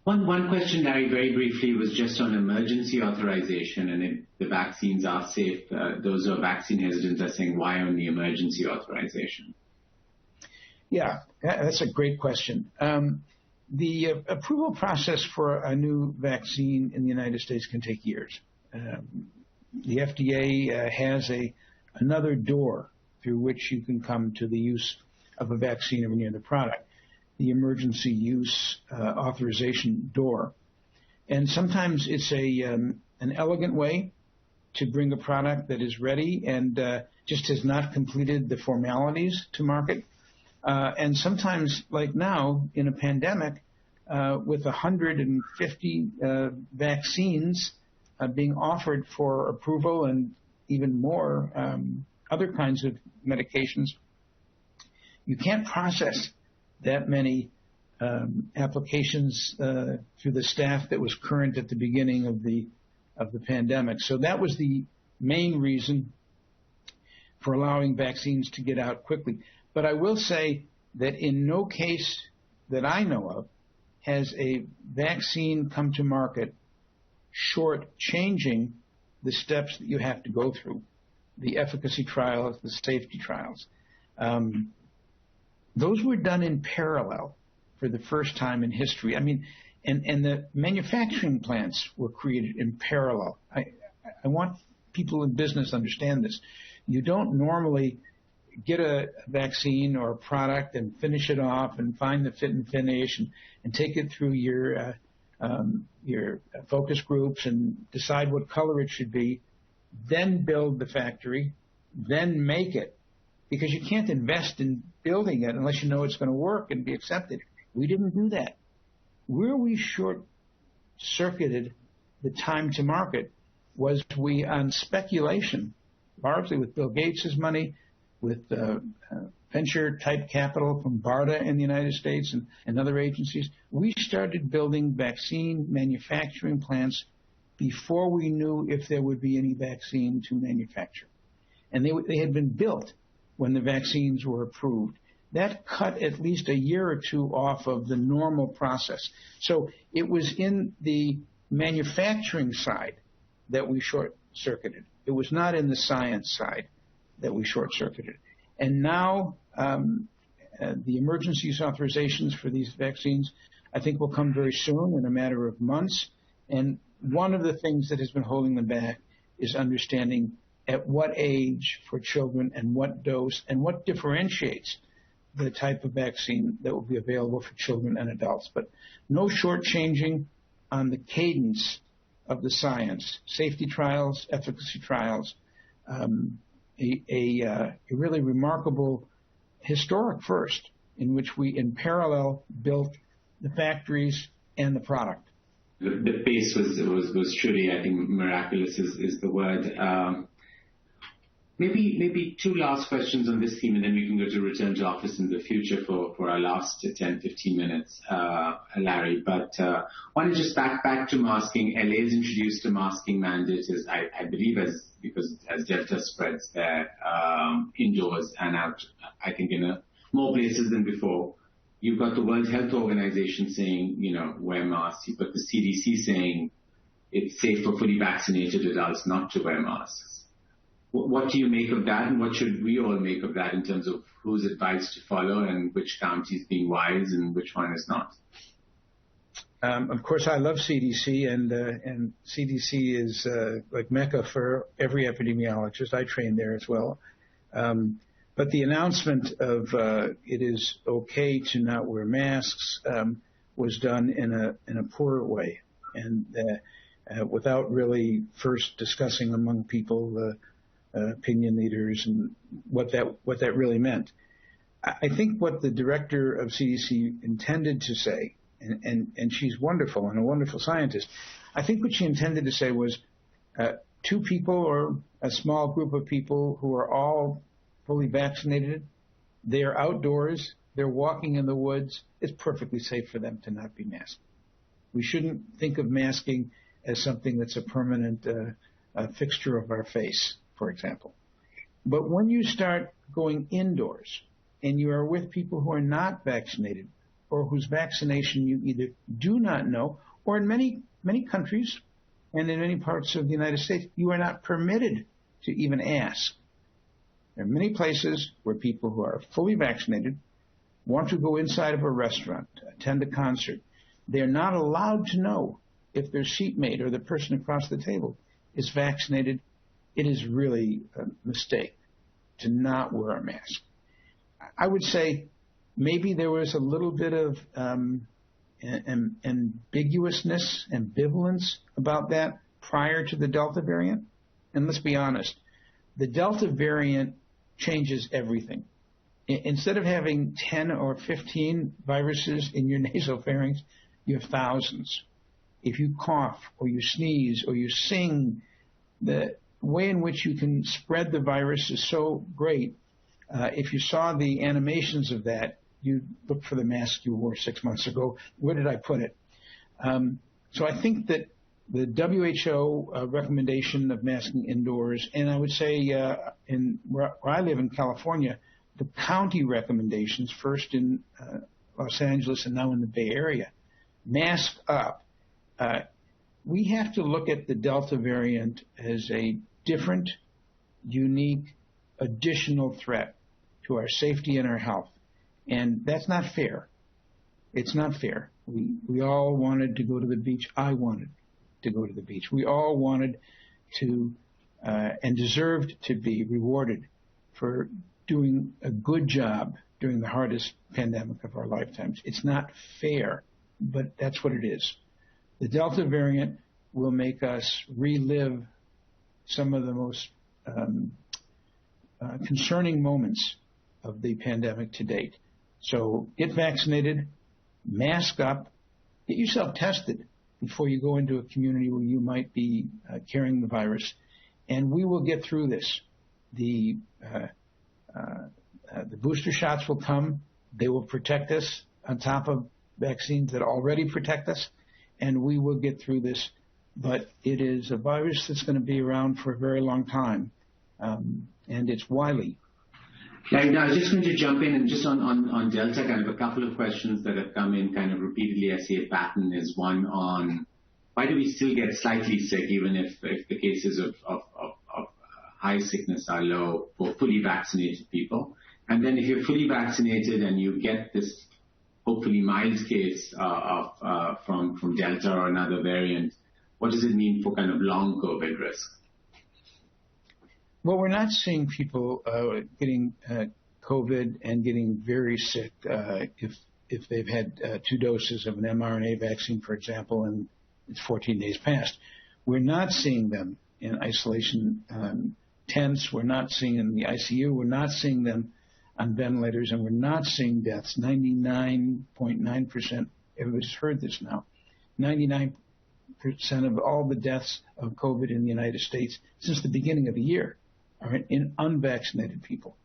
One question, Larry, very briefly, was just on emergency authorization, and if the vaccines are safe. Those who are vaccine hesitant are saying, why only emergency authorization? Yeah, that's a great question. The approval process for a new vaccine in the United States can take years. The FDA has another door through which you can come to the use of a vaccine or any other product, the emergency use authorization door. And sometimes it's an elegant way to bring a product that is ready and just has not completed the formalities to market. And sometimes, like now, in a pandemic, with 150 vaccines being offered for approval and even more other kinds of medications, you can't process that many applications through the staff that was current at the beginning of the pandemic. So that was the main reason for allowing vaccines to get out quickly. But I will say that in no case that I know of has a vaccine come to market short-changing the steps that you have to go through, the efficacy trials, the safety trials. Those were done in parallel for the first time in history. I mean, and the manufacturing plants were created in parallel. I want people in business to understand this. You don't normally get a vaccine or a product and finish it off and find the fit and finish and take it through your focus groups and decide what color it should be, then build the factory, then make it, because you can't invest in building it unless you know it's going to work and be accepted. We didn't do that. Where we short-circuited the time to market was we, on speculation, largely with Bill Gates' money, with venture-type capital from BARDA in the United States and other agencies, we started building vaccine manufacturing plants before we knew if there would be any vaccine to manufacture. And they had been built when the vaccines were approved. That cut at least a year or two off of the normal process. So it was in the manufacturing side that we short-circuited. It was not in the science side that we short-circuited. And now the emergency use authorizations for these vaccines, I think, will come very soon, in a matter of months. And one of the things that has been holding them back is understanding at what age for children and what dose and what differentiates the type of vaccine that will be available for children and adults. But no shortchanging on the cadence of the science, safety trials, efficacy trials, a really remarkable historic first in which we in parallel built the factories and the product. The pace was truly, I think, miraculous is the word. Maybe two last questions on this theme, and then we can go to return to office in the future for our last 10, 15 minutes, Larry. But one is just back to masking. LA has introduced a masking mandate, I believe, because as Delta spreads there indoors and out, I think in more places than before. You've got the World Health Organization saying, wear masks. You've got the CDC saying it's safe for fully vaccinated adults not to wear masks. What do you make of that, and what should we all make of that in terms of whose advice to follow and which county is being wise and which one is not? Of course, I love CDC, and CDC is like Mecca for every epidemiologist. I trained there as well. But the announcement of it is okay to not wear masks was done in a poor way, and without really first discussing among people opinion leaders and what that really meant. I think what the director of CDC intended to say, and she's wonderful and a wonderful scientist, I think what she intended to say was two people or a small group of people who are all fully vaccinated, they're outdoors, they're walking in the woods, it's perfectly safe for them to not be masked. We shouldn't think of masking as something that's a permanent fixture of our face, for example. But when you start going indoors and you are with people who are not vaccinated or whose vaccination you either do not know, or in many countries and in many parts of the United States, you are not permitted to even ask. There are many places where people who are fully vaccinated want to go inside of a restaurant, attend a concert. They're not allowed to know if their seatmate or the person across the table is vaccinated. It is really a mistake to not wear a mask. I would say maybe there was a little bit of ambiguousness, ambivalence about that prior to the Delta variant. And let's be honest, the Delta variant changes everything. Instead of having 10 or 15 viruses in your nasopharynx, you have thousands. If you cough or you sneeze or you sing, the way in which you can spread the virus is so great. If you saw the animations of that, you'd look for the mask you wore 6 months ago. Where did I put it? So I think that the WHO recommendation of masking indoors, and I would say where I live in California, the county recommendations, first in Los Angeles and now in the Bay Area, mask up. We have to look at the Delta variant as a different, unique, additional threat to our safety and our health. And that's not fair. It's not fair. We all wanted to go to the beach. I wanted to go to the beach. We all wanted to and deserved to be rewarded for doing a good job during the hardest pandemic of our lifetimes. It's not fair, but that's what it is. The Delta variant will make us relive some of the most concerning moments of the pandemic to date. So get vaccinated, mask up, get yourself tested. before you go into a community where you might be carrying the virus. And we will get through this. The booster shots will come. They will protect us on top of vaccines that already protect us, and we will get through this. But it is a virus that's going to be around for a very long time, and it's wily. Larry, now I was just going to jump in and just on Delta, kind of a couple of questions that have come in kind of repeatedly. I see a pattern is one on why do we still get slightly sick even if the cases of high sickness are low for fully vaccinated people? And then if you're fully vaccinated and you get this hopefully mild case from Delta or another variant, what does it mean for kind of long COVID risk? Well, we're not seeing people getting COVID and getting very sick if they've had 2 doses of an mRNA vaccine, for example, and it's 14 days past. We're not seeing them in isolation tents. We're not seeing them in the ICU. We're not seeing them on ventilators, and we're not seeing deaths. 99.9%, everybody's heard this now, 99% of all the deaths of COVID in the United States since the beginning of the year are in unvaccinated people.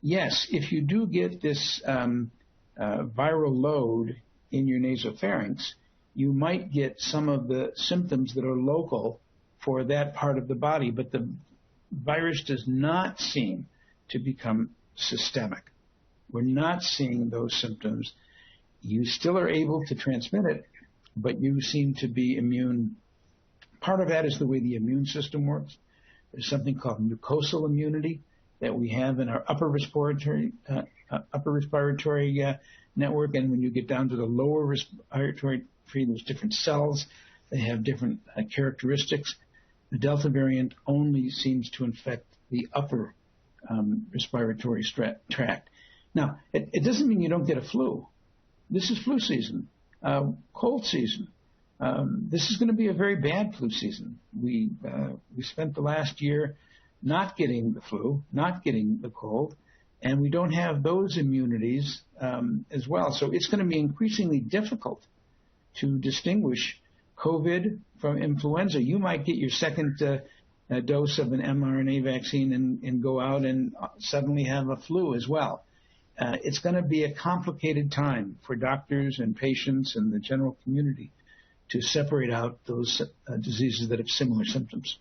Yes, if you do get this viral load in your nasopharynx, you might get some of the symptoms that are local for that part of the body, but the virus does not seem to become systemic. We're not seeing those symptoms. You still are able to transmit it, but you seem to be immune. Part of that is the way the immune system works. There's something called mucosal immunity that we have in our upper respiratory network, and when you get down to the lower respiratory tree, there's different cells. They have different characteristics. The Delta variant only seems to infect the upper respiratory tract. Now, it doesn't mean you don't get a flu. This is flu season, cold season. This is going to be a very bad flu season. We spent the last year not getting the flu, not getting the cold, and we don't have those immunities as well. So it's going to be increasingly difficult to distinguish COVID from influenza. You might get your second dose of an mRNA vaccine and go out and suddenly have a flu as well. It's going to be a complicated time for doctors and patients and the general community to separate out those diseases that have similar symptoms.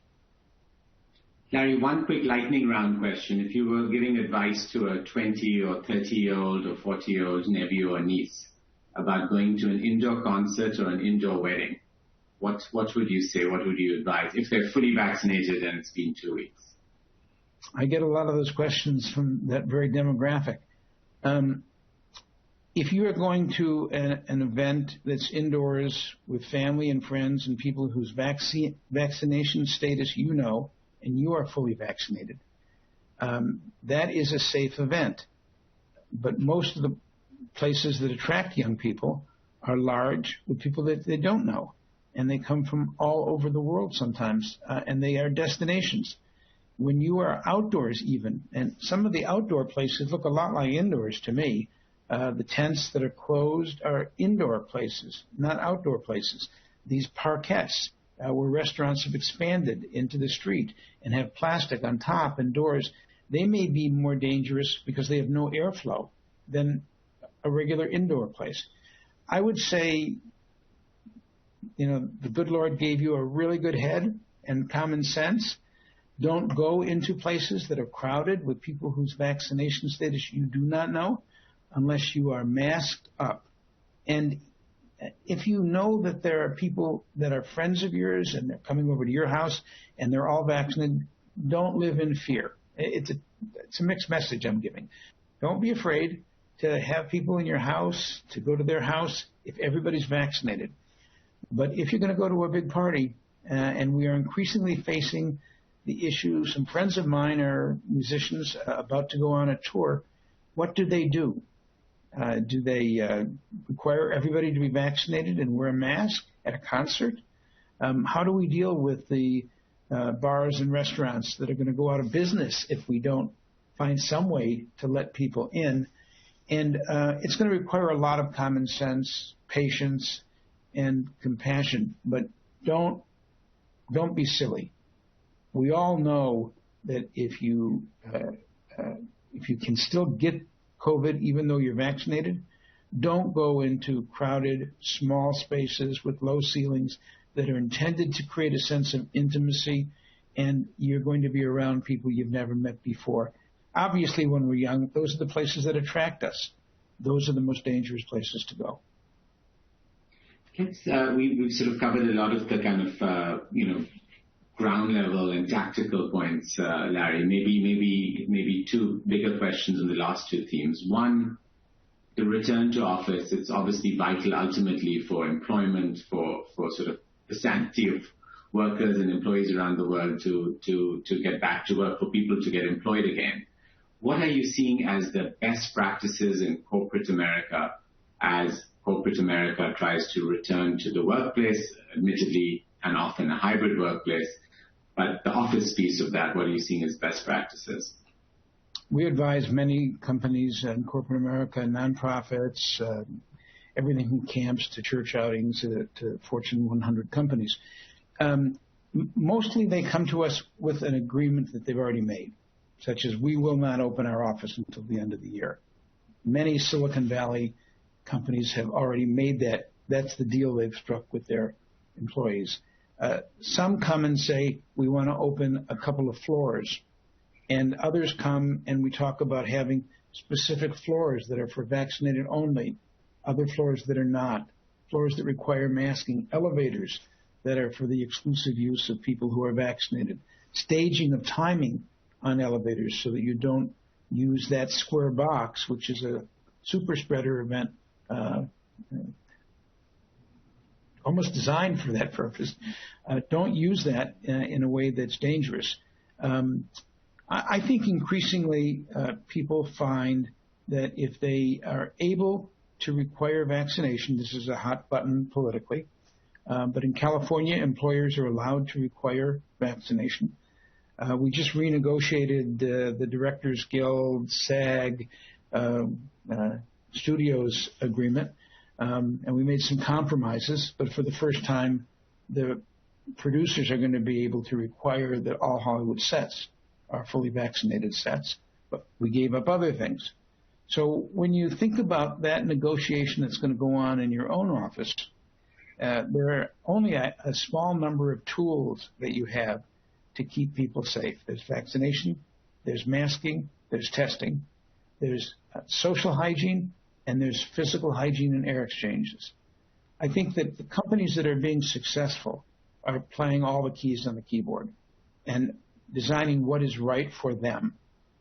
Larry, one quick lightning round question. If you were giving advice to a 20 or 30-year-old or 40-year-old nephew or niece about going to an indoor concert or an indoor wedding, what would you say? What would you advise if they're fully vaccinated and it's been 2 weeks? I get a lot of those questions from that very demographic. If you are going to an event that's indoors with family and friends and people whose vaccination status you know, and you are fully vaccinated, that is a safe event. But most of the places that attract young people are large with people that they don't know. And they come from all over the world sometimes, and they are destinations. When you are outdoors even, and some of the outdoor places look a lot like indoors to me, the tents that are closed are indoor places, not outdoor places. These parquettes where restaurants have expanded into the street and have plastic on top and doors, they may be more dangerous because they have no airflow than a regular indoor place. I would say, the good Lord gave you a really good head and common sense. Don't go into places that are crowded with people whose vaccination status you do not know unless you are masked up. And if you know that there are people that are friends of yours and they're coming over to your house and they're all vaccinated, don't live in fear. It's a mixed message I'm giving. Don't be afraid to have people in your house, to go to their house if everybody's vaccinated. But if you're going to go to a big party, and we are increasingly facing the issue, some friends of mine are musicians about to go on a tour. What do? Do they require everybody to be vaccinated and wear a mask at a concert? How do we deal with the bars and restaurants that are going to go out of business if we don't find some way to let people in? And it's going to require a lot of common sense, patience, and compassion, but don't be silly. We all know that if you can still get COVID even though you're vaccinated, don't go into crowded, small spaces with low ceilings that are intended to create a sense of intimacy, and you're going to be around people you've never met before. Obviously, when we're young, those are the places that attract us. Those are the most dangerous places to go. We've sort of covered a lot of the kind of, ground level and tactical points, Larry. Maybe two bigger questions on the last two themes. One, the return to office. It's obviously vital ultimately for employment, for sort of the sanity of workers and employees around the world to get back to work, for people to get employed again. What are you seeing as the best practices in corporate America as corporate America tries to return to the workplace, admittedly and often a hybrid workplace, but the office piece of that, what are you seeing as best practices? We advise many companies in corporate America, nonprofits, everything from camps to church outings to Fortune 100 companies. Mostly they come to us with an agreement that they've already made, such as we will not open our office until the end of the year. Many Silicon Valley companies have already made that. That's the deal they've struck with their employees. Some come and say, we want to open a couple of floors. And others come and we talk about having specific floors that are for vaccinated only, other floors that are not, floors that require masking, elevators that are for the exclusive use of people who are vaccinated, staging of timing on elevators so that you don't use that square box, which is a super spreader event, almost designed for that purpose. Don't use that in a way that's dangerous. I think increasingly people find that if they are able to require vaccination, this is a hot button politically, but in California, employers are allowed to require vaccination. We just renegotiated the Directors Guild, SAG, studios agreement, and we made some compromises, but for the first time, the producers are going to be able to require that all Hollywood sets are fully vaccinated sets, but we gave up other things. So when you think about that negotiation that's going to go on in your own office, there are only a small number of tools that you have to keep people safe. There's vaccination, there's masking, there's testing, there's social hygiene, and there's physical hygiene and air exchanges. I think that the companies that are being successful are playing all the keys on the keyboard and designing what is right for them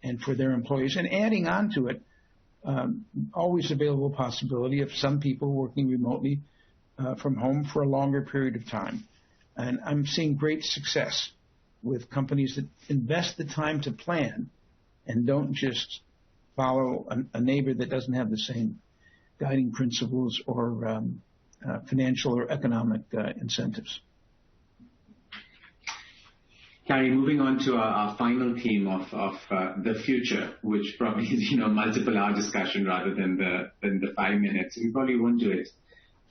and for their employees, and adding on to it always available possibility of some people working remotely from home for a longer period of time. And I'm seeing great success with companies that invest the time to plan and don't just follow a neighbor that doesn't have the same guiding principles or financial or economic incentives. Carrie, moving on to our final theme of the future, which probably is multiple hour discussion rather than the 5 minutes. We probably won't do it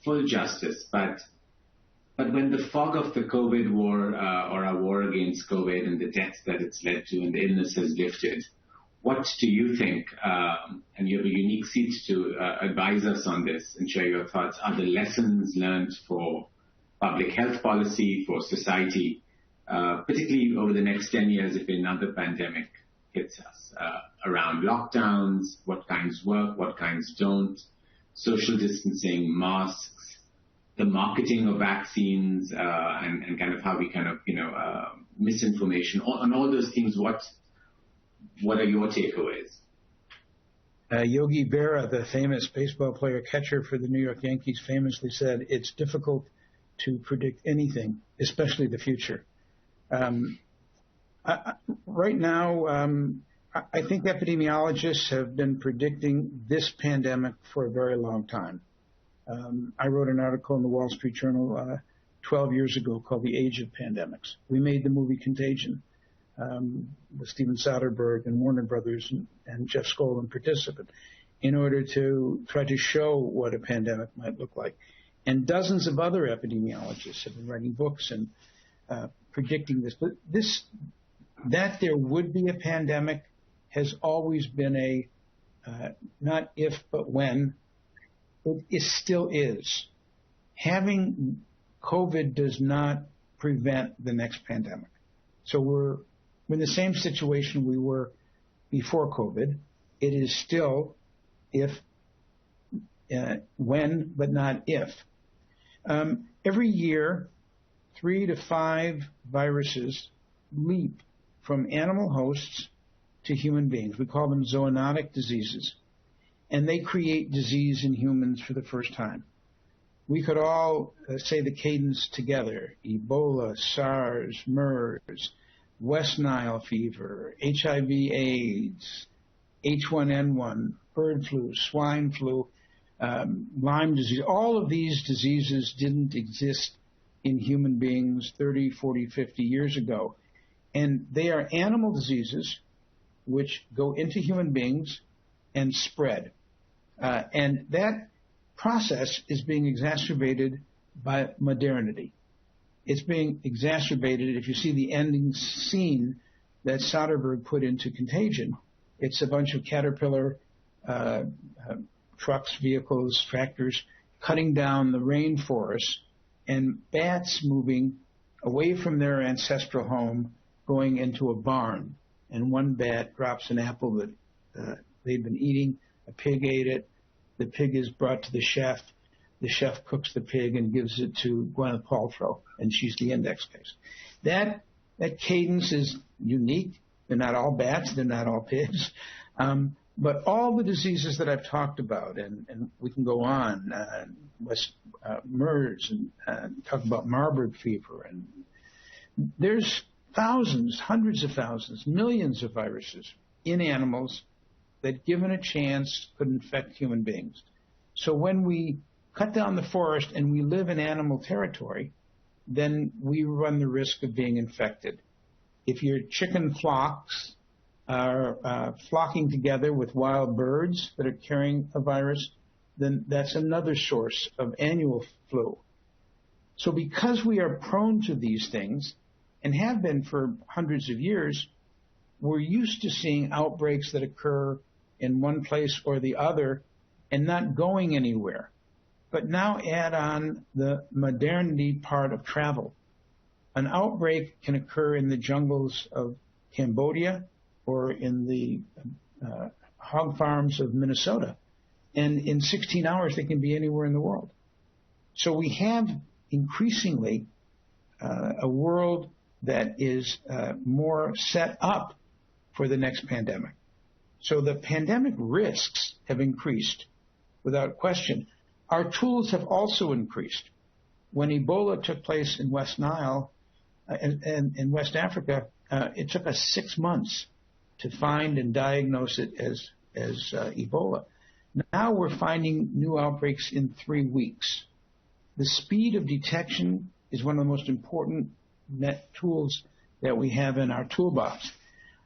full justice, but when the fog of the COVID war or our war against COVID and the deaths that it's led to and the illness has lifted, what do you think, and you have a unique seat to advise us on this and share your thoughts, are the lessons learned for public health policy, for society, particularly over the next 10 years if another pandemic hits us, around lockdowns, what kinds work, what kinds don't, social distancing, masks, the marketing of vaccines, and kind of how we misinformation, on all those things, what are your takeaways? Yogi Berra, the famous baseball player catcher for the New York Yankees, famously said, it's difficult to predict anything, especially the future. Right now, I think epidemiologists have been predicting this pandemic for a very long time. I wrote an article in the Wall Street Journal 12 years ago called The Age of Pandemics. We made the movie Contagion with Steven Soderbergh and Warner Brothers and Jeff Skoll and participant in order to try to show what a pandemic might look like. And dozens of other epidemiologists have been writing books and predicting this. But that there would be a pandemic has always been a not if but when. It still is. Having COVID does not prevent the next pandemic. So we're in the same situation we were before COVID. It is still when, but not if. Every year, 3 to 5 viruses leap from animal hosts to human beings. We call them zoonotic diseases. And they create disease in humans for the first time. We could all say the cadence together: Ebola, SARS, MERS, West Nile fever, HIV/AIDS, H1N1, bird flu, swine flu, Lyme disease. All of these diseases didn't exist in human beings 30, 40, 50 years ago. And they are animal diseases which go into human beings and spread. And that process is being exacerbated by modernity. It's being exacerbated. If you see the ending scene that Soderbergh put into Contagion, it's a bunch of caterpillar trucks, vehicles, tractors cutting down the rainforest, and bats moving away from their ancestral home, going into a barn. And one bat drops an apple that they've been eating. A pig ate it. The pig is brought to the chef. The chef cooks the pig and gives it to Gwyneth Paltrow, and she's the index case. That cadence is unique. They're not all bats. They're not all pigs. But all the diseases that I've talked about, and we can go on, MERS, and talk about Marburg fever, and there's thousands, hundreds of thousands, millions of viruses in animals that, given a chance, could infect human beings. So when we cut down the forest and we live in animal territory, then we run the risk of being infected. If your chicken flocks are flocking together with wild birds that are carrying a virus, then that's another source of annual flu. So because we are prone to these things, and have been for hundreds of years, we're used to seeing outbreaks that occur in one place or the other and not going anywhere. But now add on the modernity part of travel. An outbreak can occur in the jungles of Cambodia or in the hog farms of Minnesota. And in 16 hours, they can be anywhere in the world. So we have increasingly a world that is more set up for the next pandemic. So the pandemic risks have increased without question. Our tools have also increased. When Ebola took place in West Nile and in West Africa, it took us 6 months to find and diagnose it as Ebola. Now we're finding new outbreaks in 3 weeks. The speed of detection is one of the most important tools that we have in our toolbox.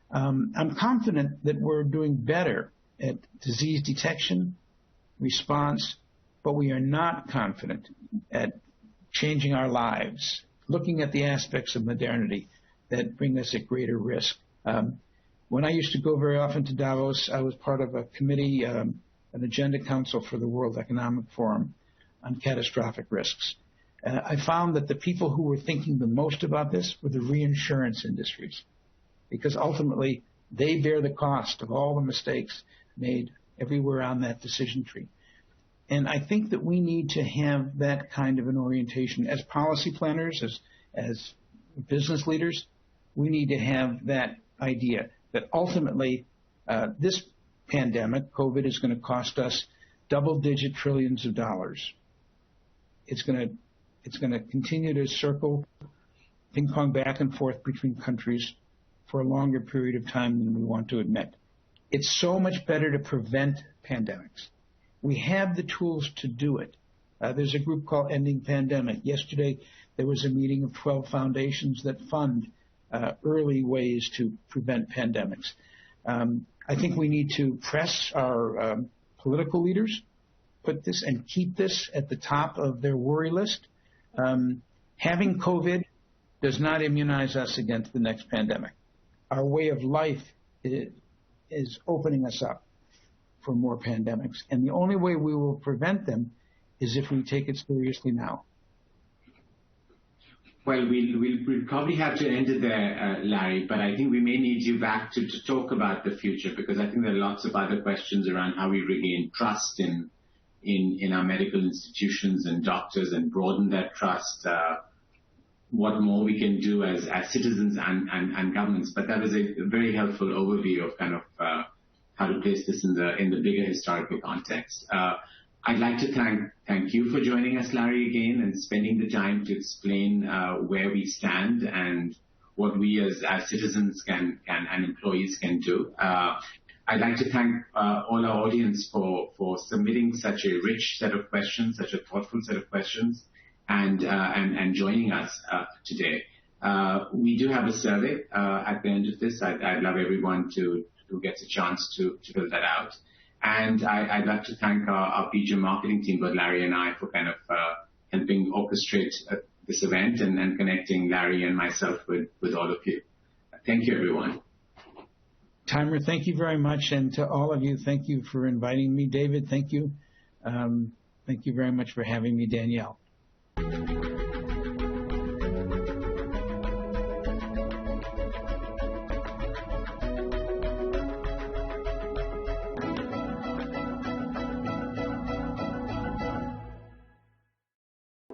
I'm confident that we're doing better at disease detection, response, but we are not confident at changing our lives, looking at the aspects of modernity that bring us at greater risk. When I used to go very often to Davos, I was part of a committee, an agenda council for the World Economic Forum on catastrophic risks. I found that the people who were thinking the most about this were the reinsurance industries, because ultimately they bear the cost of all the mistakes made everywhere on that decision tree. And I think that we need to have that kind of an orientation as policy planners, as business leaders. We need to have that idea that ultimately this pandemic, COVID, is going to cost us double-digit trillions of dollars. It's going to continue to circle, ping pong back and forth between countries for a longer period of time than we want to admit. It's so much better to prevent pandemics. We have the tools to do it. There's a group called Ending Pandemic. Yesterday, there was a meeting of 12 foundations that fund early ways to prevent pandemics. I think we need to press our political leaders, put this and keep this at the top of their worry list. Having COVID does not immunize us against the next pandemic. Our way of life is opening us up for more pandemics. And the only way we will prevent them is if we take it seriously now. Well, we'll probably have to end it there, Larry, but I think we may need you back to talk about the future, because I think there are lots of other questions around how we regain trust in our medical institutions and doctors and broaden that trust, what more we can do as citizens and governments. But that was a very helpful overview of kind of how to place this in the bigger historical context. I'd like to thank you for joining us, Larry, again, and spending the time to explain where we stand and what we as citizens and employees can do. I'd like to thank all our audience for submitting such a rich set of questions, such a thoughtful set of questions, and joining us today. We do have a survey at the end of this. I'd love everyone who gets a chance to fill that out. And I'd like to thank our PGIM marketing team, both Larry and I, for kind of helping orchestrate this event and connecting Larry and myself with all of you. Thank you, everyone. Taimur, thank you very much. And to all of you, thank you for inviting me. David, thank you. Thank you very much for having me, Danielle.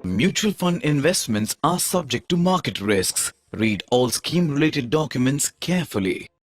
Mutual fund investments are subject to market risks. Read all scheme-related documents carefully.